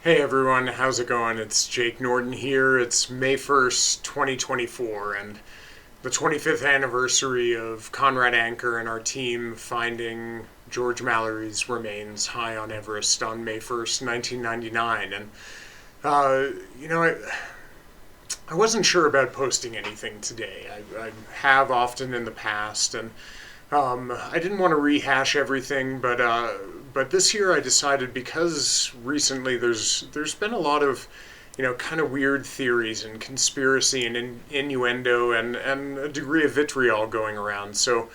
Hey everyone, how's it going? It's Jake Norton here. It's May 1st, 2024, and the 25th anniversary of Conrad Anker and our team finding George Mallory's remains high on Everest on May 1st, 1999. And, uh, you know, I, I wasn't sure about posting anything today. I have often in the past, and I didn't want to rehash everything, but this year I decided because recently there's been a lot of kind of weird theories and conspiracy and innuendo and a degree of vitriol going around. So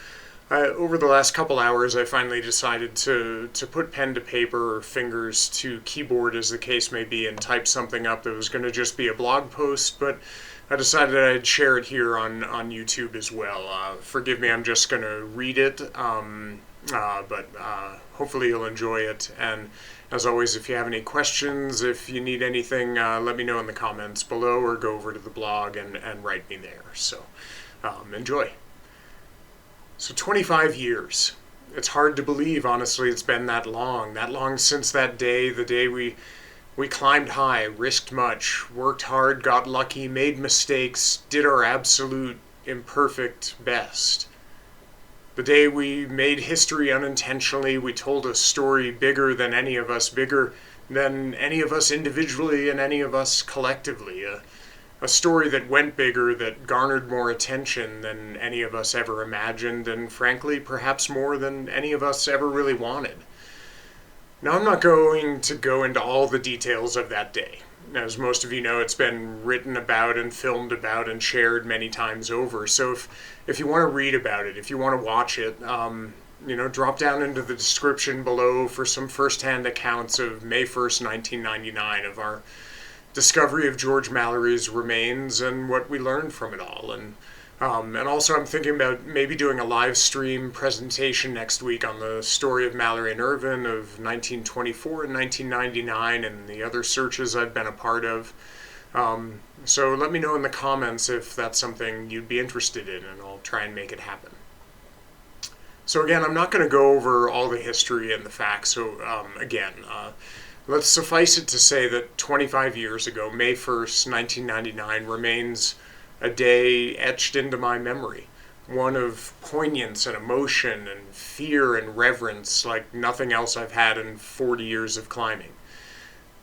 over the last couple hours, I finally decided to put pen to paper or fingers to keyboard, as the case may be, and type something up that was going to just be a blog post, but I decided I'd share it here on YouTube as well. Forgive me, I'm just going to read it, but hopefully you'll enjoy it. And as always, if you have any questions, if you need anything, let me know in the comments below or go over to the blog and write me there. So enjoy. So 25 years. It's hard to believe, honestly, it's been that long since that day, the day we climbed high, risked much, worked hard, got lucky, made mistakes, did our absolute imperfect best. The day we made history unintentionally, we told a story bigger than any of us individually and any of us collectively. A story that went bigger, that garnered more attention than any of us ever imagined, and frankly, perhaps more than any of us ever really wanted. Now, I'm not going to go into all the details of that day. As most of you know, it's been written about and filmed about and shared many times over. So if you want to read about it, if you want to watch it, drop down into the description below for some first-hand accounts of May 1st, 1999, of our discovery of George Mallory's remains and what we learned from it all. And also I'm thinking about maybe doing a live stream presentation next week on the story of Mallory and Irvine of 1924 and 1999 and the other searches I've been a part of. So let me know in the comments if that's something you'd be interested in, and I'll try and make it happen. So again, I'm not going to go over all the history and the facts. So let's suffice it to say that 25 years ago, May 1st, 1999, remains a day etched into my memory. One of poignance and emotion and fear and reverence like nothing else I've had in 40 years of climbing.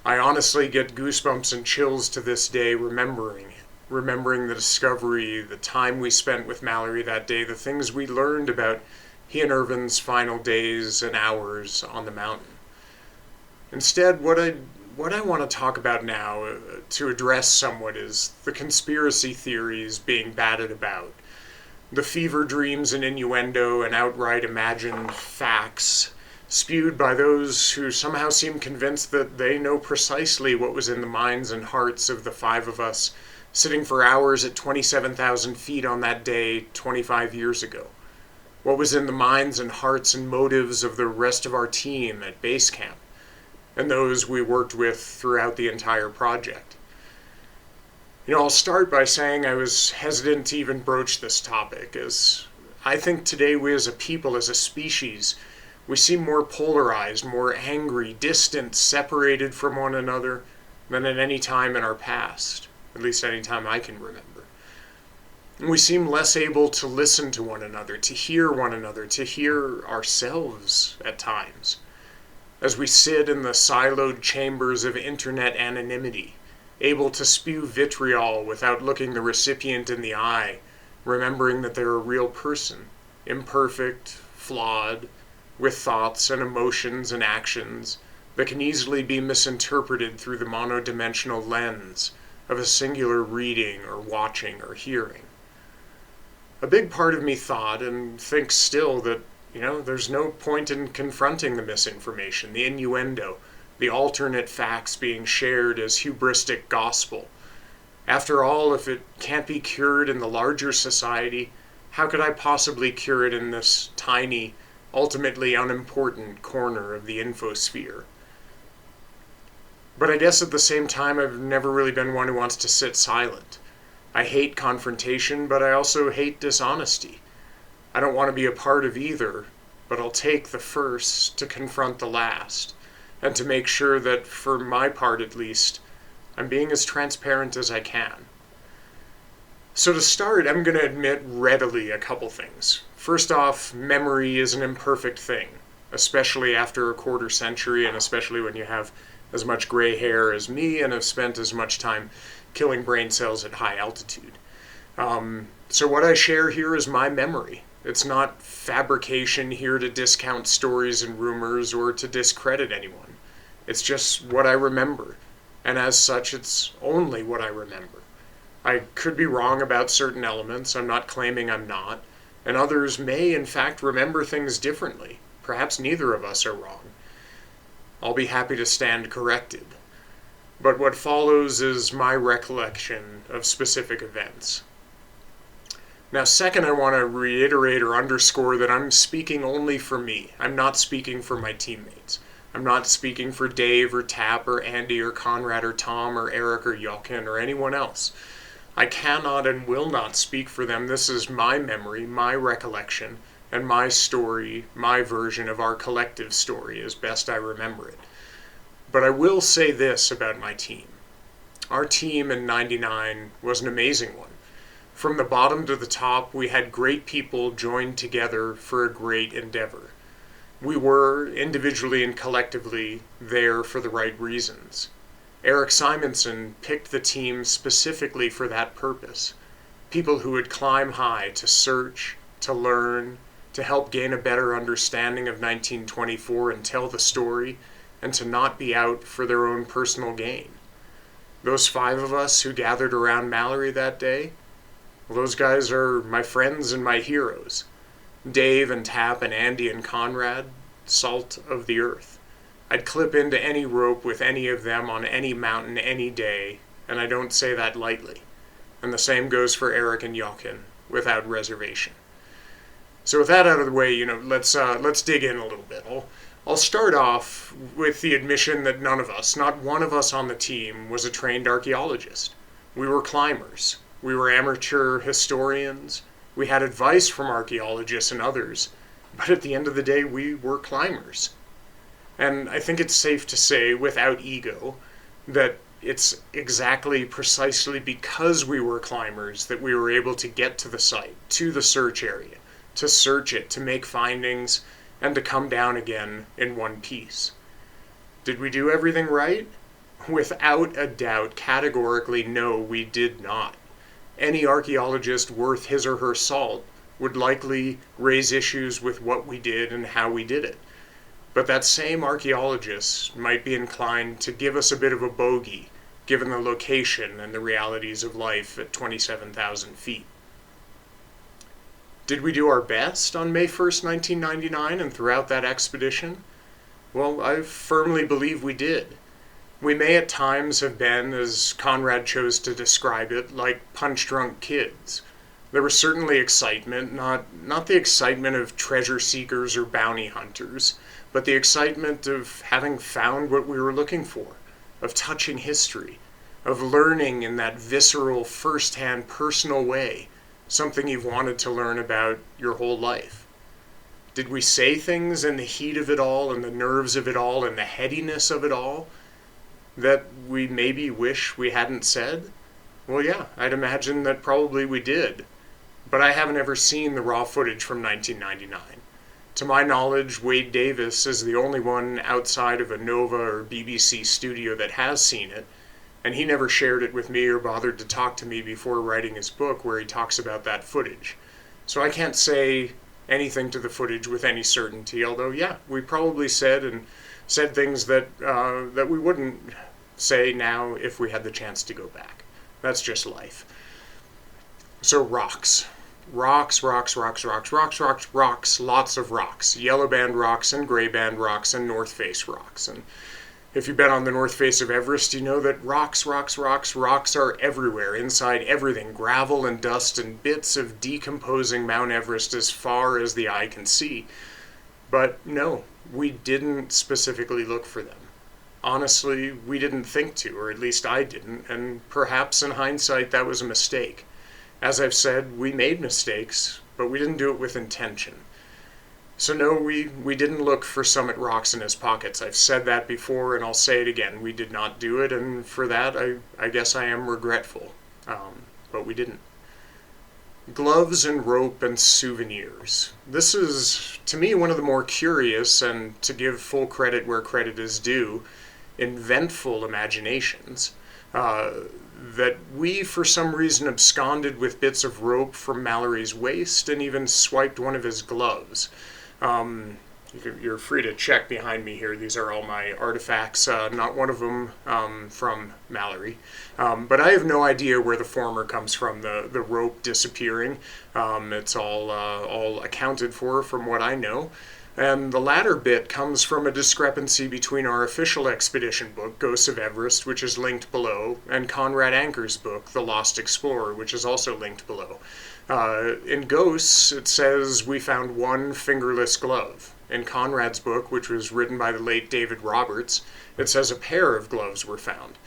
I honestly get goosebumps and chills to this day remembering the discovery, the time we spent with Mallory that day, the things we learned about he and Irvine's final days and hours on the mountain. Instead, what I want to talk about now, to address somewhat, is the conspiracy theories being batted about, the fever dreams and innuendo and outright imagined facts spewed by those who somehow seem convinced that they know precisely what was in the minds and hearts of the five of us sitting for hours at 27,000 feet on that day 25 years ago. What was in the minds and hearts and motives of the rest of our team at base camp, and those we worked with throughout the entire project. I'll start by saying I was hesitant to even broach this topic, as I think today we as a people, as a species, we seem more polarized, more angry, distant, separated from one another than at any time in our past, at least any time I can remember. And we seem less able to listen to one another, to hear ourselves at times, as we sit in the siloed chambers of internet anonymity, able to spew vitriol without looking the recipient in the eye, remembering that they're a real person, imperfect, flawed, with thoughts and emotions and actions that can easily be misinterpreted through the monodimensional lens of a singular reading or watching or hearing. A big part of me thought, and thinks still, that there's no point in confronting the misinformation, the innuendo, the alternate facts being shared as hubristic gospel. After all, if it can't be cured in the larger society, how could I possibly cure it in this tiny, ultimately unimportant corner of the infosphere? But I guess at the same time, I've never really been one who wants to sit silent. I hate confrontation, but I also hate dishonesty. I don't want to be a part of either, but I'll take the first to confront the last, and to make sure that, for my part at least, I'm being as transparent as I can. So to start, I'm going to admit readily a couple things. First off, memory is an imperfect thing, especially after a quarter century, and especially when you have as much gray hair as me and have spent as much time killing brain cells at high altitude. So what I share here is my memory. It's not fabrication here to discount stories and rumors or to discredit anyone. It's just what I remember, and as such, it's only what I remember. I could be wrong about certain elements, I'm not claiming I'm not, and others may in fact remember things differently. Perhaps neither of us are wrong. I'll be happy to stand corrected. But what follows is my recollection of specific events. Now, second, I want to reiterate or underscore that I'm speaking only for me. I'm not speaking for my teammates. I'm not speaking for Dave or Tap or Andy or Conrad or Tom or Eric or Jochen or anyone else. I cannot and will not speak for them. This is my memory, my recollection, and my story, my version of our collective story as best I remember it. But I will say this about my team. Our team in '99 was an amazing one. From the bottom to the top, we had great people joined together for a great endeavor. We were, individually and collectively, there for the right reasons. Eric Simonson picked the team specifically for that purpose. People who would climb high to search, to learn, to help gain a better understanding of 1924 and tell the story, and to not be out for their own personal gain. Those 5 of us who gathered around Mallory that day, well, those guys are my friends and my heroes. Dave and Tap and Andy and Conrad, salt of the earth. I'd clip into any rope with any of them on any mountain any day, and I don't say that lightly. And the same goes for Eric and Jochen, without reservation. So with that out of the way, let's dig in a little bit. I'll start off with the admission that none of us, not one of us on the team, was a trained archaeologist. We were climbers. We were amateur historians. We had advice from archaeologists and others. But at the end of the day, we were climbers. And I think it's safe to say, without ego, that it's exactly precisely because we were climbers that we were able to get to the site, to the search area, to search it, to make findings, and to come down again in one piece. Did we do everything right? Without a doubt, categorically, no, we did not. Any archaeologist worth his or her salt would likely raise issues with what we did and how we did it. But that same archaeologist might be inclined to give us a bit of a bogey, given the location and the realities of life at 27,000 feet. Did we do our best on May 1st, 1999 and throughout that expedition? Well, I firmly believe we did. We may at times have been, as Conrad chose to describe it, like punch-drunk kids. There was certainly excitement, not the excitement of treasure seekers or bounty hunters, but the excitement of having found what we were looking for, of touching history, of learning in that visceral, first-hand, personal way, something you've wanted to learn about your whole life. Did we say things in the heat of it all, and the nerves of it all, and the headiness of it all, that we maybe wish we hadn't said? Well, yeah, I'd imagine that probably we did. But I haven't ever seen the raw footage from 1999. To my knowledge, Wade Davis is the only one outside of a Nova or BBC studio that has seen it, and he never shared it with me or bothered to talk to me before writing his book where he talks about that footage. So I can't say anything to the footage with any certainty, although, yeah, we probably said things that we wouldn't say now if we had the chance to go back. That's just life. So rocks. Rocks, lots of rocks. Yellow band rocks and gray band rocks and North Face rocks. And if you've been on the North Face of Everest, you know that rocks are everywhere, inside everything, gravel and dust and bits of decomposing Mount Everest as far as the eye can see. But no, we didn't specifically look for them. Honestly, we didn't think to, or at least I didn't, and perhaps in hindsight that was a mistake. As I've said, we made mistakes, but we didn't do it with intention. So no, we didn't look for Summit rocks in his pockets. I've said that before, and I'll say it again. We did not do it, and for that, I guess I am regretful. But we didn't. Gloves and rope and souvenirs. This is, to me, one of the more curious, and to give full credit where credit is due, inventful imaginations. That we, for some reason, absconded with bits of rope from Mallory's waist and even swiped one of his gloves. You're free to check behind me here. These are all my artifacts, not one of them from Mallory. But I have no idea where the former comes from, the rope disappearing. It's all accounted for from what I know. And the latter bit comes from a discrepancy between our official expedition book, Ghosts of Everest, which is linked below, and Conrad Anker's book, The Lost Explorer, which is also linked below. In Ghosts, it says we found one fingerless glove. In Conrad's book, which was written by the late David Roberts, it says a pair of gloves were found.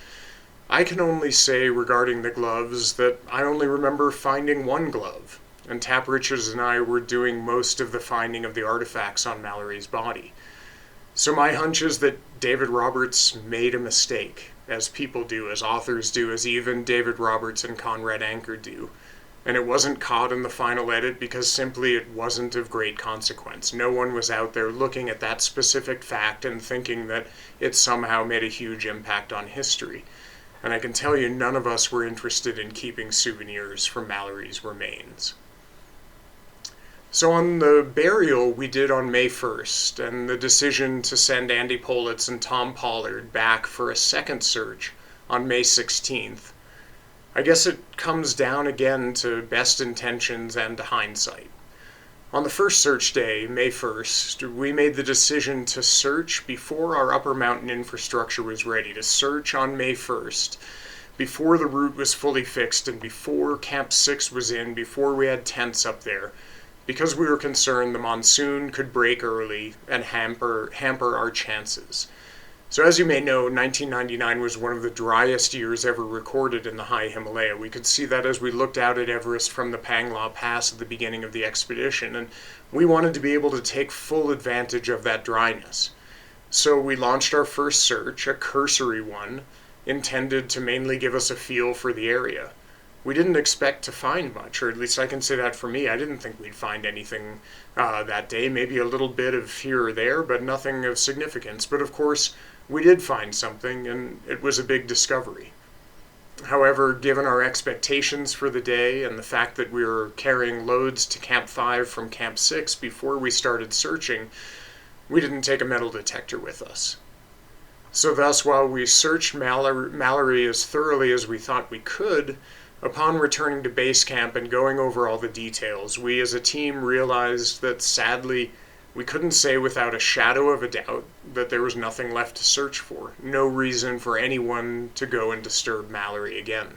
I can only say regarding the gloves that I only remember finding one glove, and Tap Richards and I were doing most of the finding of the artifacts on Mallory's body. So my hunch is that David Roberts made a mistake, as people do, as authors do, as even David Roberts and Conrad Anker do. And it wasn't caught in the final edit because simply it wasn't of great consequence. No one was out there looking at that specific fact and thinking that it somehow made a huge impact on history. And I can tell you none of us were interested in keeping souvenirs from Mallory's remains. So on the burial we did on May 1st, and the decision to send Andy Politz and Tom Pollard back for a second search on May 16th, I guess it comes down again to best intentions and to hindsight. On the first search day, May 1st, we made the decision to search before our upper mountain infrastructure was ready, to search on May 1st, before the route was fully fixed and before Camp 6 was in, before we had tents up there, because we were concerned the monsoon could break early and hamper our chances. So as you may know, 1999 was one of the driest years ever recorded in the high Himalaya. We could see that as we looked out at Everest from the Pangla Pass at the beginning of the expedition, and we wanted to be able to take full advantage of that dryness. So we launched our first search, a cursory one, intended to mainly give us a feel for the area. We didn't expect to find much, or at least I can say that for me. I didn't think we'd find anything that day, maybe a little bit of here or there, but nothing of significance. But of course, we did find something, and it was a big discovery. However, given our expectations for the day and the fact that we were carrying loads to Camp 5 from Camp 6 before we started searching, we didn't take a metal detector with us. So thus, while we searched Mallory as thoroughly as we thought we could, upon returning to base camp and going over all the details, we as a team realized that sadly, we couldn't say without a shadow of a doubt that there was nothing left to search for, no reason for anyone to go and disturb Mallory again.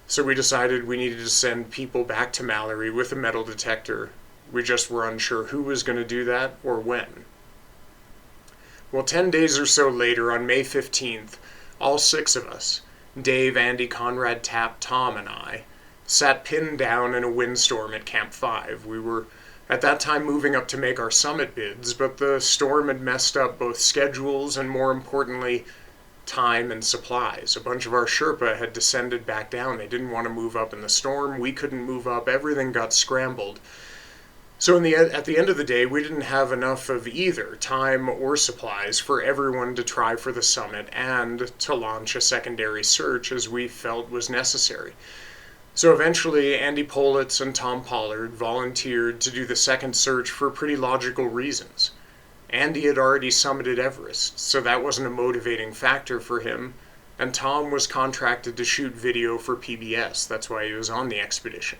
So we decided we needed to send people back to Mallory with a metal detector. We just were unsure who was going to do that or when. Well, 10 days or so later, on May 15th, all 6 of us, Dave, Andy, Conrad, Tap, Tom, and I, sat pinned down in a windstorm at Camp 5. We were at that time moving up to make our summit bids, but the storm had messed up both schedules and, more importantly, time and supplies. A bunch of our Sherpa had descended back down. They didn't want to move up in the storm. We couldn't move up. Everything got scrambled. So at the end of the day, we didn't have enough of either time or supplies for everyone to try for the summit and to launch a secondary search as we felt was necessary. So eventually, Andy Politz and Tom Pollard volunteered to do the second search for pretty logical reasons. Andy had already summited Everest, so that wasn't a motivating factor for him, and Tom was contracted to shoot video for PBS. That's why he was on the expedition.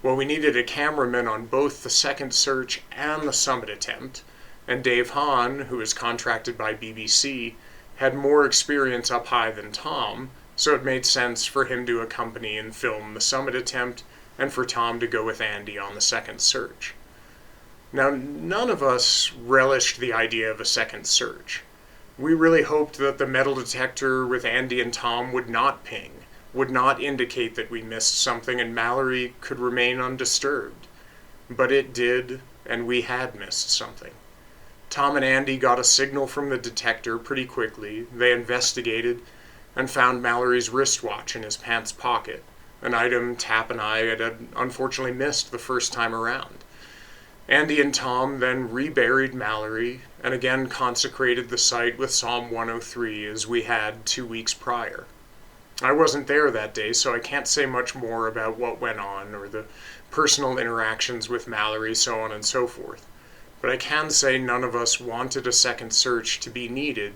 Well, we needed a cameraman on both the second search and the summit attempt, and Dave Hahn, who was contracted by BBC, had more experience up high than Tom, so it made sense for him to accompany and film the summit attempt, and for Tom to go with Andy on the second search. Now, none of us relished the idea of a second search. We really hoped that the metal detector with Andy and Tom would not ping, would not indicate that we missed something, and Mallory could remain undisturbed. But it did, and we had missed something. Tom and Andy got a signal from the detector pretty quickly. They investigated and found Mallory's wristwatch in his pants pocket, an item Tap and I had unfortunately missed the first time around. Andy and Tom then reburied Mallory and again consecrated the site with Psalm 103 as we had 2 weeks prior. I wasn't there that day, so I can't say much more about what went on or the personal interactions with Mallory, so on and so forth. But I can say none of us wanted a second search to be needed,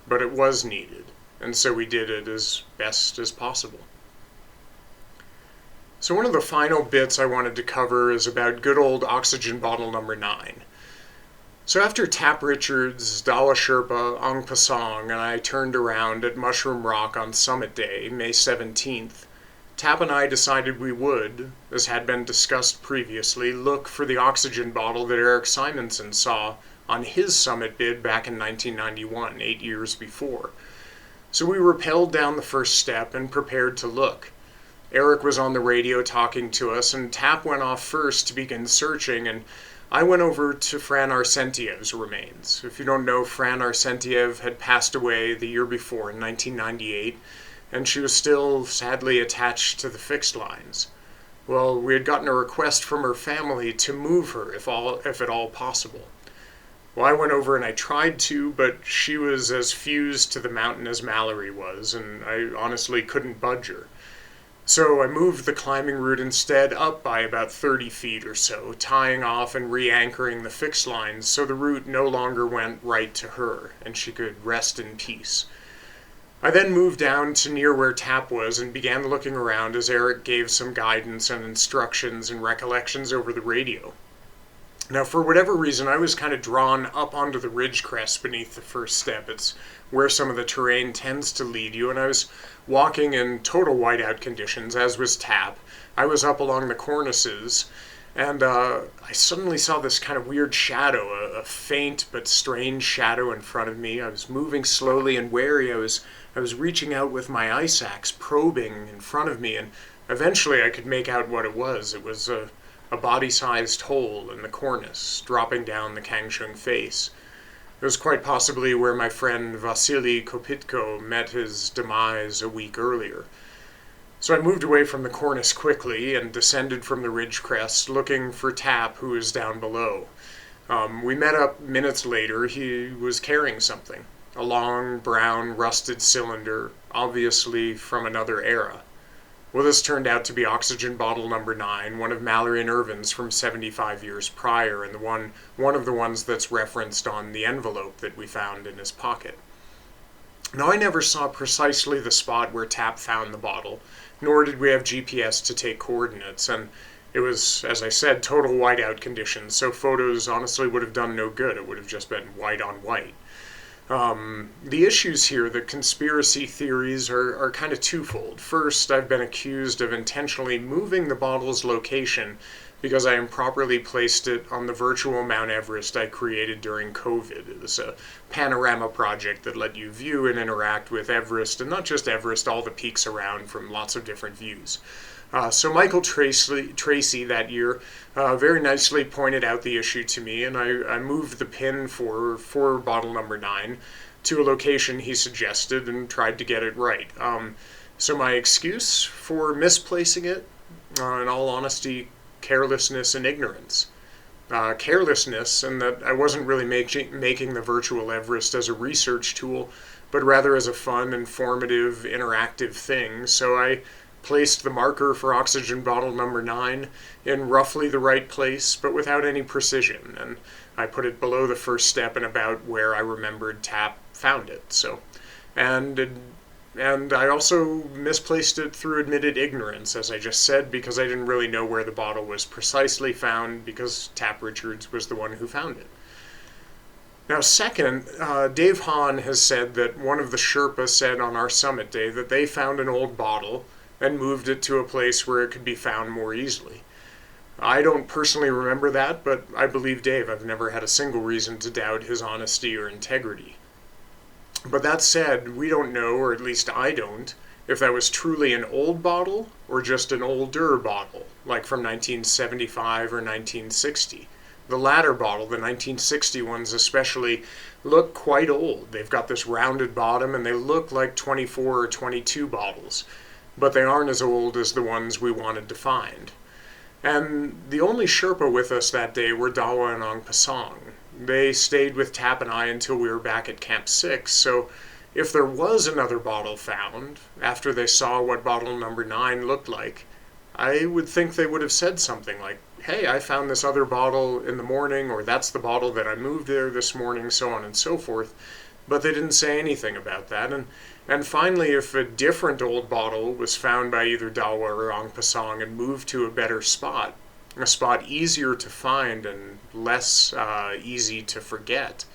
but it was needed, and so we did it as best as possible. So one of the final bits I wanted to cover is about good old oxygen bottle number 9. So after Tap Richards, Dawa Sherpa, Ong Pasong, and I turned around at Mushroom Rock on Summit Day, May 17th, Tap and I decided we would, as had been discussed previously, look for the oxygen bottle that Eric Simonson saw on his summit bid back in 1991, 8 years before. So we rappelled down the first step and prepared to look. Eric was on the radio talking to us, and Tap went off first to begin searching, and I went over to Fran Arsentiev's remains. If you don't know, Fran Arsentiev had passed away the year before, in 1998, and she was still sadly attached to the fixed lines. Well, we had gotten a request from her family to move her, if at all possible. Well, I went over and I tried to, but she was as fused to the mountain as Mallory was, and I honestly couldn't budge her. So I moved the climbing route instead up by about 30 feet or so, tying off and re-anchoring the fixed lines so the route no longer went right to her, and she could rest in peace. I then moved down to near where Tap was and began looking around as Eric gave some guidance and instructions and recollections over the radio. Now, for whatever reason, I was kind of drawn up onto the ridge crest beneath the first step. It's where some of the terrain tends to lead you, and I was walking in total whiteout conditions, as was Tap. I was up along the cornices, and I suddenly saw this kind of weird shadow, a faint but strange shadow in front of me. I was moving slowly and wary. I was reaching out with my ice axe, probing in front of me, and eventually I could make out what it was. It was a body-sized hole in the cornice, dropping down the Kangshung face. It was quite possibly where my friend Vasily Kopitko met his demise a week earlier. So I moved away from the cornice quickly and descended from the ridge crest, looking for Tap, who was down below. We met up minutes later. He was carrying something, a long, brown, rusted cylinder, obviously from another era. Well, this turned out to be oxygen bottle number 9, one of Mallory and Irvine's from 75 years prior, and one of the ones that's referenced on the envelope that we found in his pocket. Now, I never saw precisely the spot where Tap found the bottle, nor did we have GPS to take coordinates, and it was, as I said, total whiteout conditions, so photos honestly would have done no good. It would have just been white on white. The issues here, the conspiracy theories, are kind of twofold. First, I've been accused of intentionally moving the bottle's location because I improperly placed it on the virtual Mount Everest I created during COVID. It was a panorama project that let you view and interact with Everest, and not just Everest, all the peaks around from lots of different views. So Michael Tracy that year very nicely pointed out the issue to me, and I moved the pin for bottle number 9 to a location he suggested and tried to get it right. So my excuse for misplacing it, in all honesty, carelessness and ignorance. Carelessness in that I wasn't really making the virtual Everest as a research tool, but rather as a fun, informative, interactive thing. So I placed the marker for oxygen bottle number 9 in roughly the right place, but without any precision, and I put it below the first step and about where I remembered Tap found it. So, and I also misplaced it through admitted ignorance, as I just said, because I didn't really know where the bottle was precisely found, because Tap Richards was the one who found it. Now, second, Dave Hahn has said that one of the Sherpas said on our summit day that they found an old bottle and moved it to a place where it could be found more easily. I don't personally remember that, but I believe Dave. I've never had a single reason to doubt his honesty or integrity. But that said, we don't know, or at least I don't, if that was truly an old bottle or just an older bottle, like from 1975 or 1960. The latter bottle, the 1960 ones especially, look quite old. They've got this rounded bottom and they look like 24 or 22 bottles, but they aren't as old as the ones we wanted to find. And the only Sherpa with us that day were Dawa and Ong Pasong. They stayed with Tap and I until we were back at Camp 6, so if there was another bottle found, after they saw what bottle number 9 looked like, I would think they would have said something like, hey, I found this other bottle in the morning, or that's the bottle that I moved there this morning, so on and so forth. But they didn't say anything about that. And finally, if a different old bottle was found by either Dawa or Ong Pasong and moved to a better spot, a spot easier to find and less easy to forget,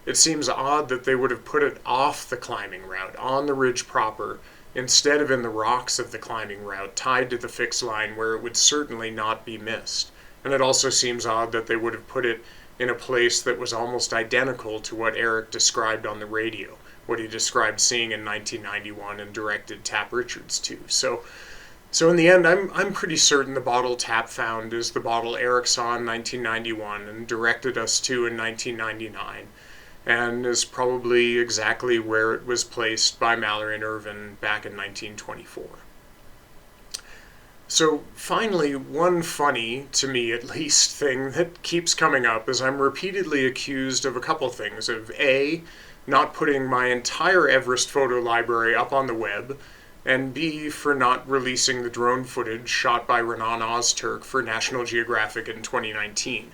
it seems odd that they would have put it off the climbing route, on the ridge proper, instead of in the rocks of the climbing route, tied to the fixed line where it would certainly not be missed. And it also seems odd that they would have put it in a place that was almost identical to what Eric described on the radio, what he described seeing in 1991 and directed Tap Richards to. So in the end, I'm pretty certain the bottle Tap found is the bottle Eric saw in 1991 and directed us to in 1999, and is probably exactly where it was placed by Mallory and Irvine back in 1924. So finally, one funny, to me at least, thing that keeps coming up is I'm repeatedly accused of a couple things. Of A, not putting my entire Everest photo library up on the web, and B, for not releasing the drone footage shot by Renan Ozturk for National Geographic in 2019.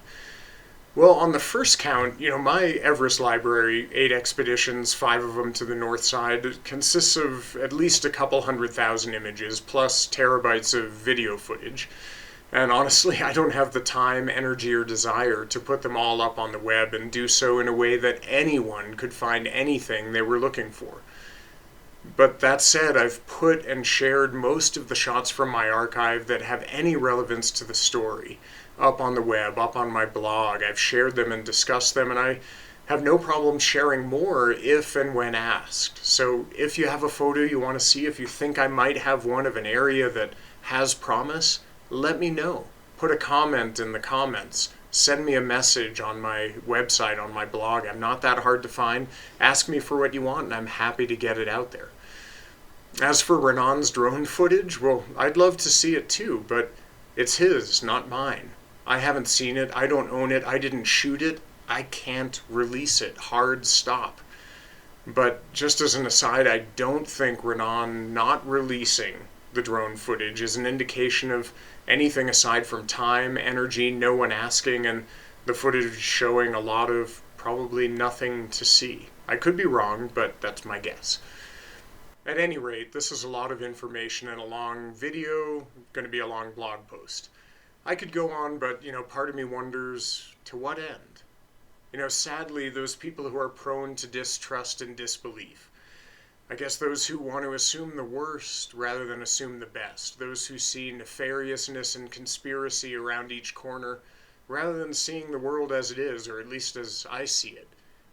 Well, on the first count, my Everest library, 8 expeditions, 5 of them to the north side, consists of at least a couple 100,000 images, plus terabytes of video footage. And honestly, I don't have the time, energy, or desire to put them all up on the web and do so in a way that anyone could find anything they were looking for. But that said, I've put and shared most of the shots from my archive that have any relevance to the story up on the web, up on my blog. I've shared them and discussed them, and I have no problem sharing more if and when asked. So if you have a photo you want to see, if you think I might have one of an area that has promise, let me know. Put a comment in the comments. Send me a message on my website, on my blog. I'm not that hard to find. Ask me for what you want, and I'm happy to get it out there. As for Renan's drone footage, well, I'd love to see it too, but it's his, not mine. I haven't seen it, I don't own it, I didn't shoot it, I can't release it. Hard stop. But just as an aside, I don't think Renan not releasing the drone footage is an indication of anything aside from time, energy, no one asking, and the footage showing a lot of probably nothing to see. I could be wrong, but that's my guess. At any rate, this is a lot of information and a long video, going to be a long blog post. I could go on, but, part of me wonders, to what end? Sadly, those people who are prone to distrust and disbelief. I guess those who want to assume the worst rather than assume the best. Those who see nefariousness and conspiracy around each corner rather than seeing the world as it is, or at least as I see it.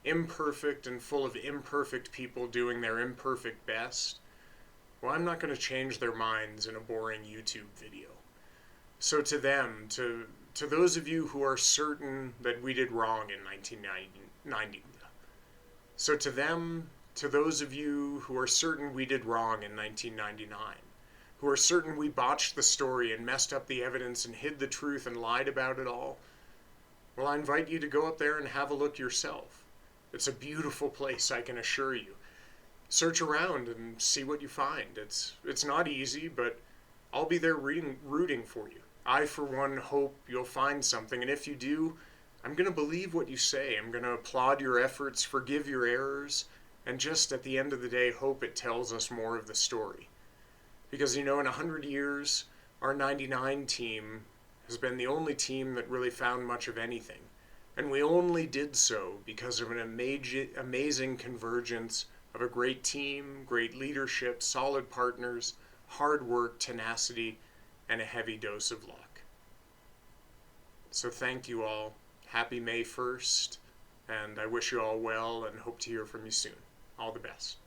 Imperfect and full of imperfect people doing their imperfect best. Well, I'm not going to change their minds in a boring YouTube video. So to them, to those of you who are certain that we did wrong in 1990, so to them, to those of you who are certain we did wrong in 1999, who are certain we botched the story and messed up the evidence and hid the truth and lied about it all, well, I invite you to go up there and have a look yourself. It's a beautiful place, I can assure you. Search around and see what you find. It's not easy, but I'll be there rooting for you. I, for one, hope you'll find something, and if you do, I'm going to believe what you say. I'm going to applaud your efforts, forgive your errors, and just at the end of the day, hope it tells us more of the story. Because, in 100 years, our 99 team has been the only team that really found much of anything. And we only did so because of an amazing convergence of a great team, great leadership, solid partners, hard work, tenacity, and a heavy dose of luck. So thank you all. Happy May 1st, and I wish you all well and hope to hear from you soon. All the best.